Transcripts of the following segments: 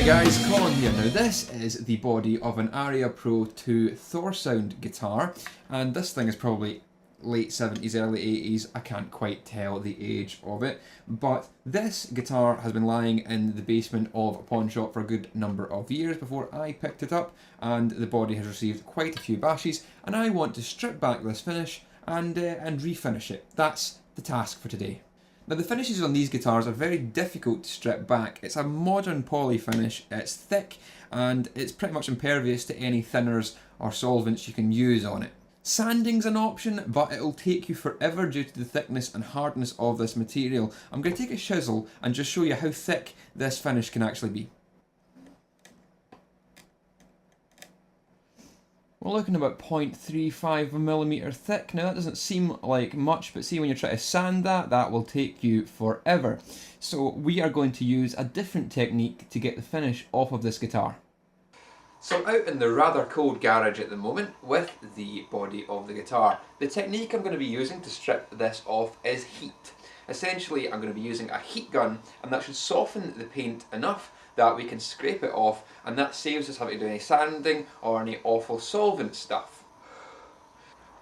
Hey guys, Colin here. Now this is the body of an Aria Pro 2 Thor sound guitar, and this thing is probably late 70s, early 80s, I can't quite tell the age of it, but this guitar has been lying in the basement of a pawn shop for a good number of years before I picked it up, and the body has received quite a few bashes, and I want to strip back this finish and refinish it. That's the task for today. Now the finishes on these guitars are very difficult to strip back. It's a modern poly finish, it's thick and it's pretty much impervious to any thinners or solvents you can use on it. Sanding's an option, but it'll take you forever due to the thickness and hardness of this material. I'm going to take a chisel and just show you how thick this finish can actually be. We're looking about 0.35mm thick. Now that doesn't seem like much, but see when you try to sand that will take you forever. So we are going to use a different technique to get the finish off of this guitar. So I'm out in the rather cold garage at the moment with the body of the guitar. The technique I'm going to be using to strip this off is heat. Essentially I'm going to be using a heat gun, and that should soften the paint enough that we can scrape it off, and that saves us having to do any sanding or any awful solvent stuff.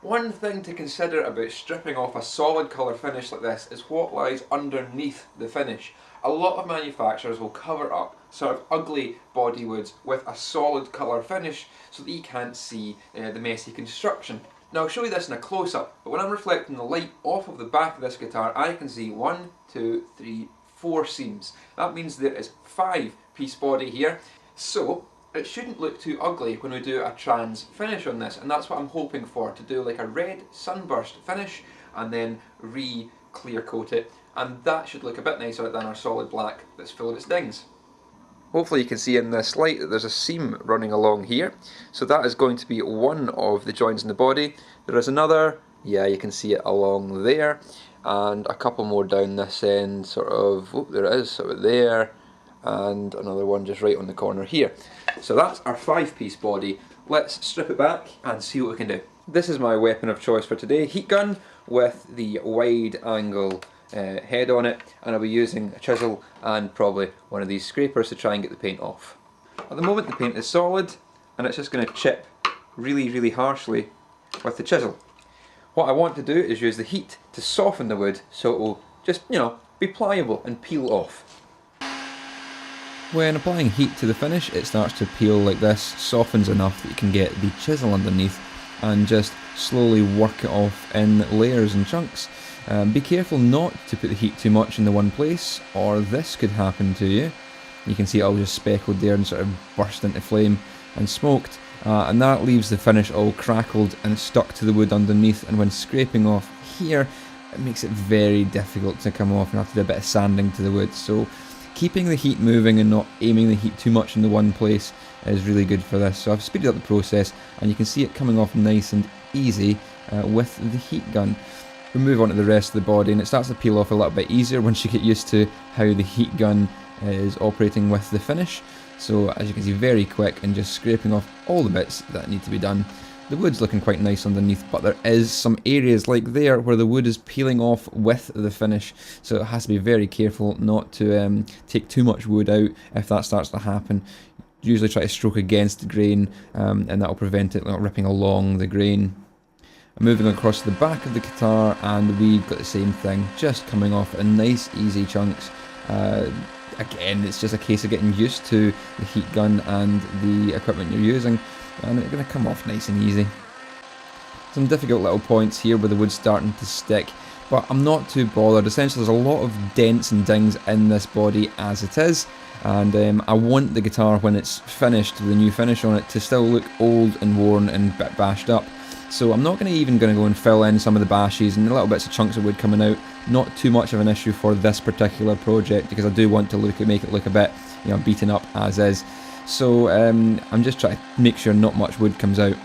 One thing to consider about stripping off a solid colour finish like this is what lies underneath the finish. A lot of manufacturers will cover up sort of ugly bodywoods with a solid colour finish so that you can't see the messy construction. Now I'll show you this in a close-up, but when I'm reflecting the light off of the back of this guitar, I can see 1, 2, 3, 4 seams. That means there is 5-piece body here, so it shouldn't look too ugly when we do a trans finish on this, and that's what I'm hoping for, to do like a red sunburst finish and then re-clear coat it, and that should look a bit nicer than our solid black that's full of its dings. Hopefully you can see in this light that there's a seam running along here, so that is going to be one of the joints in the body. There is another, yeah, you can see it along there, and a couple more down this end, sort of, oh, there it is, sort of there, and another one just right on the corner here. So that's our 5-piece body. Let's strip it back and see what we can do. This is my weapon of choice for today, heat gun with the wide angle head on it, and I'll be using a chisel and probably one of these scrapers to try and get the paint off. At the moment the paint is solid, and it's just going to chip really harshly with the chisel. What I want to do is use the heat to soften the wood so it will just, you know, be pliable and peel off. When applying heat to the finish, it starts to peel like this, softens enough that you can get the chisel underneath and just slowly work it off in layers and chunks. Be careful not to put the heat too much in the one place, or this could happen to you. You can see it all just speckled there and sort of burst into flame and smoked. And that leaves the finish all crackled and stuck to the wood underneath, and when scraping off here it makes it very difficult to come off and have to do a bit of sanding to the wood. So keeping the heat moving and not aiming the heat too much in the one place is really good for this. So I've speeded up the process and you can see it coming off nice and easy with the heat gun. We move on to the rest of the body, and it starts to peel off a little bit easier once you get used to how the heat gun is operating with the finish. So as you can see, very quick and just scraping off all the bits that need to be done. The wood's looking quite nice underneath, but there is some areas like there where the wood is peeling off with the finish, so it has to be very careful not to take too much wood out if that starts to happen. Usually try to stroke against the grain, and that will prevent it not ripping along the grain. I'm moving across the back of the guitar, and we've got the same thing, just coming off in nice easy chunks. Again, it's just a case of getting used to the heat gun and the equipment you're using, and it's going to come off nice and easy. Some difficult little points here where the wood's starting to stick, but I'm not too bothered. Essentially there's a lot of dents and dings in this body as it is, and I want the guitar, when it's finished with the new finish on it, to still look old and worn and a bit bashed up. So I'm not even going to go and fill in some of the bashes and the little bits of chunks of wood coming out. Not too much of an issue for this particular project, because I do want to make it look a bit, you know, beaten up as is. So I'm just trying to make sure not much wood comes out.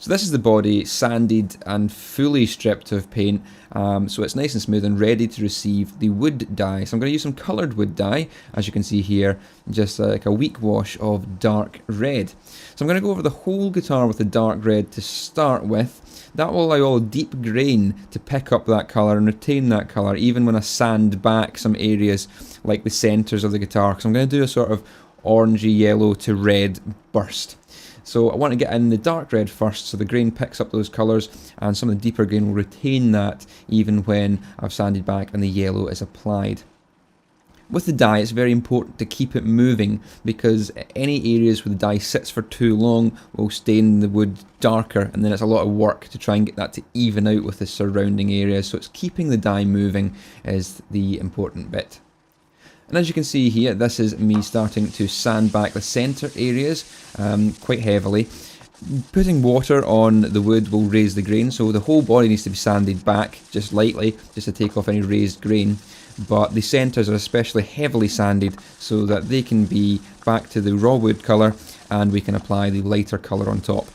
So this is the body sanded and fully stripped of paint, so it's nice and smooth and ready to receive the wood dye. So I'm going to use some coloured wood dye, as you can see here, just like a weak wash of dark red. So I'm going to go over the whole guitar with the dark red to start with. That will allow all deep grain to pick up that colour and retain that colour, even when I sand back some areas like the centres of the guitar, because I'm going to do a sort of orangey yellow to red burst. So I want to get in the dark red first, so the grain picks up those colours, and some of the deeper grain will retain that even when I've sanded back and the yellow is applied. With the dye, it's very important to keep it moving, because any areas where the dye sits for too long will stain the wood darker, and then it's a lot of work to try and get that to even out with the surrounding areas. So it's keeping the dye moving is the important bit. And as you can see here, this is me starting to sand back the centre areas quite heavily. Putting water on the wood will raise the grain, so the whole body needs to be sanded back just lightly, just to take off any raised grain. But the centres are especially heavily sanded so that they can be back to the raw wood colour, and we can apply the lighter colour on top.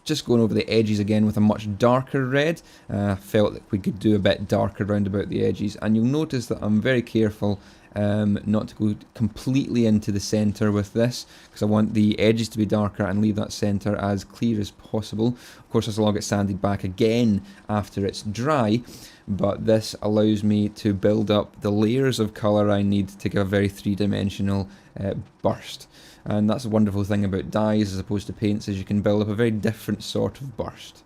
Just going over the edges again with a much darker red. Felt that we could do a bit darker round about the edges, and you'll notice that I'm very careful not to go completely into the centre with this, because I want the edges to be darker and leave that centre as clear as possible. Of course, this will all get sanded back again after it's dry, but this allows me to build up the layers of colour I need to give a very three-dimensional burst. And that's a wonderful thing about dyes as opposed to paints, is you can build up a very different sort of burst.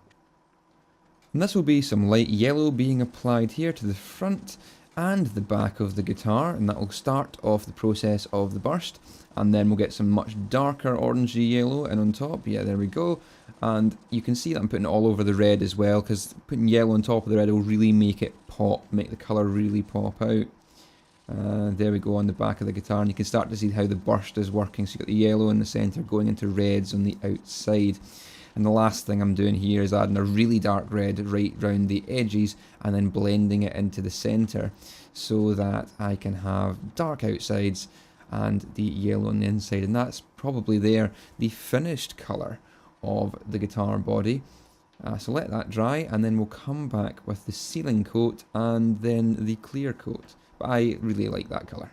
And this will be some light yellow being applied here to the front and the back of the guitar, and that will start off the process of the burst. And then we'll get some much darker orangey yellow in on top. Yeah, there we go. And you can see that I'm putting it all over the red as well, because putting yellow on top of the red will really make it pop, make the colour really pop out. There we go on the back of the guitar, and you can start to see how the burst is working. So you've got the yellow in the centre going into reds on the outside. And the last thing I'm doing here is adding a really dark red right round the edges and then blending it into the centre so that I can have dark outsides and the yellow on the inside. And that's probably the finished colour of the guitar body. So let that dry, and then we'll come back with the sealing coat and then the clear coat. But I really like that colour.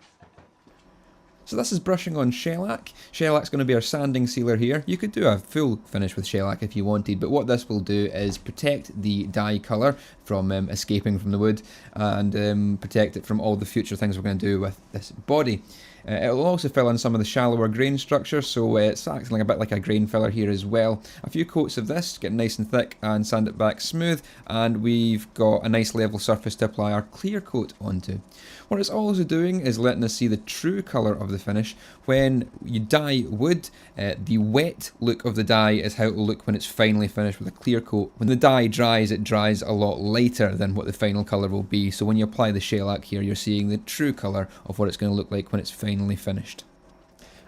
So this is brushing on shellac. Shellac's going to be our sanding sealer here. You could do a full finish with shellac if you wanted, but what this will do is protect the dye colour from escaping from the wood, and protect it from all the future things we're going to do with this body. It will also fill in some of the shallower grain structure, so it's acting a bit like a grain filler here as well. A few coats of this, get nice and thick and sand it back smooth, and we've got a nice level surface to apply our clear coat onto. What it's also doing is letting us see the true colour of the finish. When you dye wood, the wet look of the dye is how it will look when it's finally finished with a clear coat. When the dye dries, it dries a lot later than what the final colour will be, so when you apply the shellac here, you're seeing the true colour of what it's going to look like when it's finally finished.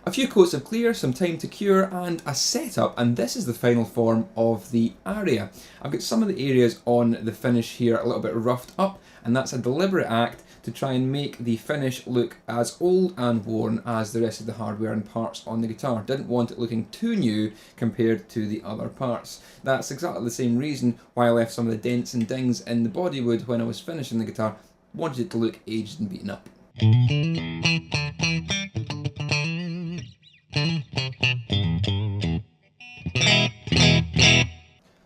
A few coats of clear, some time to cure, and a setup, and this is the final form of the Aria. I've got some of the areas on the finish here a little bit roughed up, and that's a deliberate act to try and make the finish look as old and worn as the rest of the hardware and parts on the guitar. Didn't want it looking too new compared to the other parts. That's exactly the same reason why I left some of the dents and dings in the bodywood when I was finishing the guitar. Wanted it to look aged and beaten up.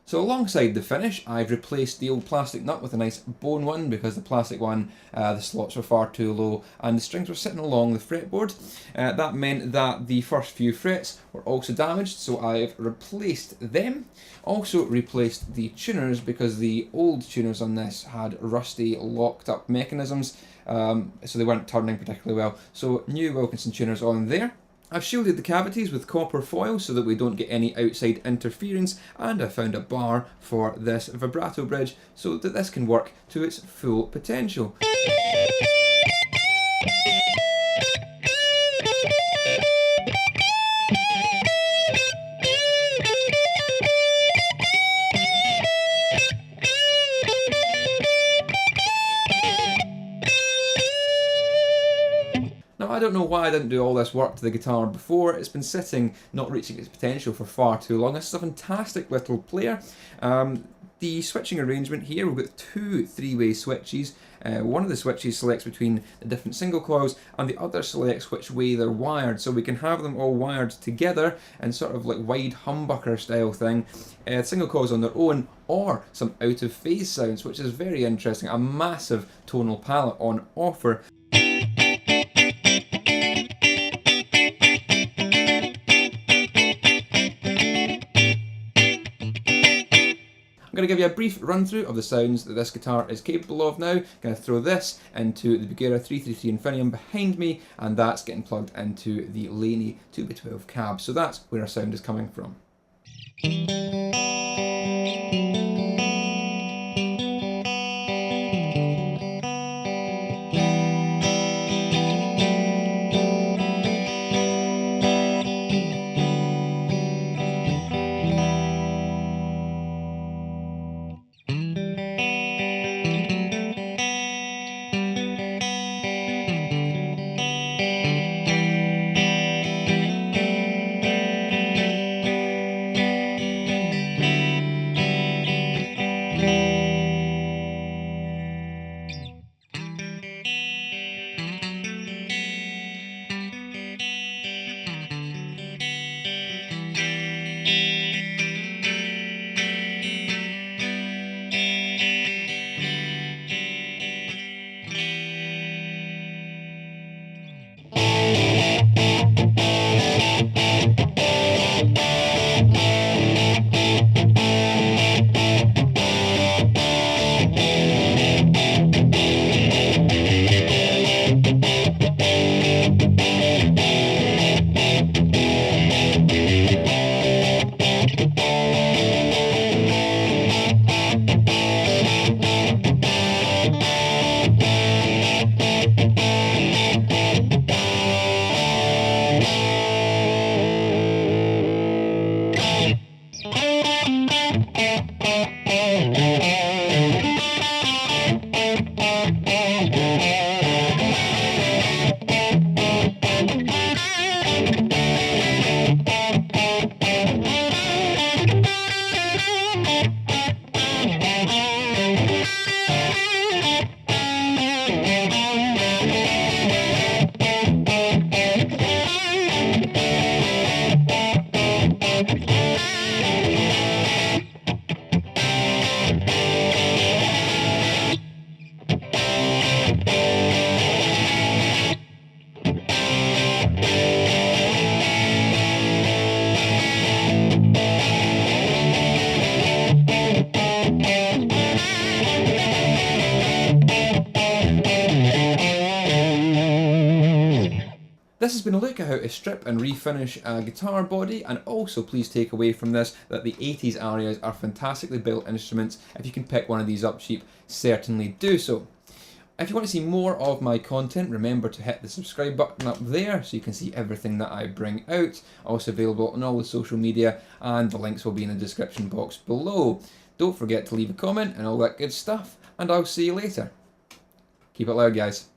So alongside the finish, I've replaced the old plastic nut with a nice bone one, because the plastic one, the slots were far too low and the strings were sitting along the fretboard. That meant that the first few frets were also damaged, so I've replaced them. Also replaced the tuners, because the old tuners on this had rusty locked up mechanisms, so they weren't turning particularly well. So new Wilkinson tuners on there. I've shielded the cavities with copper foil so that we don't get any outside interference, and I found a bar for this vibrato bridge so that this can work to its full potential. Now I don't know why I didn't do all this work to the guitar before. It's been sitting, not reaching its potential for far too long. This is a fantastic little player. The switching arrangement here, we've got two 3-way switches. One of the switches selects between the different single coils and the other selects which way they're wired, so we can have them all wired together in sort of like wide humbucker style thing. Single coils on their own or some out of phase sounds, which is very interesting. A massive tonal palette on offer. I'm going to give you a brief run through of the sounds that this guitar is capable of now. I'm going to throw this into the Bugera 333 Infinium behind me, and that's getting plugged into the Laney 2x12 cab. So that's where our sound is coming from. This has been a look at how to strip and refinish a guitar body, and also please take away from this that the 80s Arias are fantastically built instruments. If you can pick one of these up cheap, certainly do so. If you want to see more of my content, remember to hit the subscribe button up there so you can see everything that I bring out. Also available on all the social media, and the links will be in the description box below. Don't forget to leave a comment and all that good stuff, and I'll see you later. Keep it loud, guys.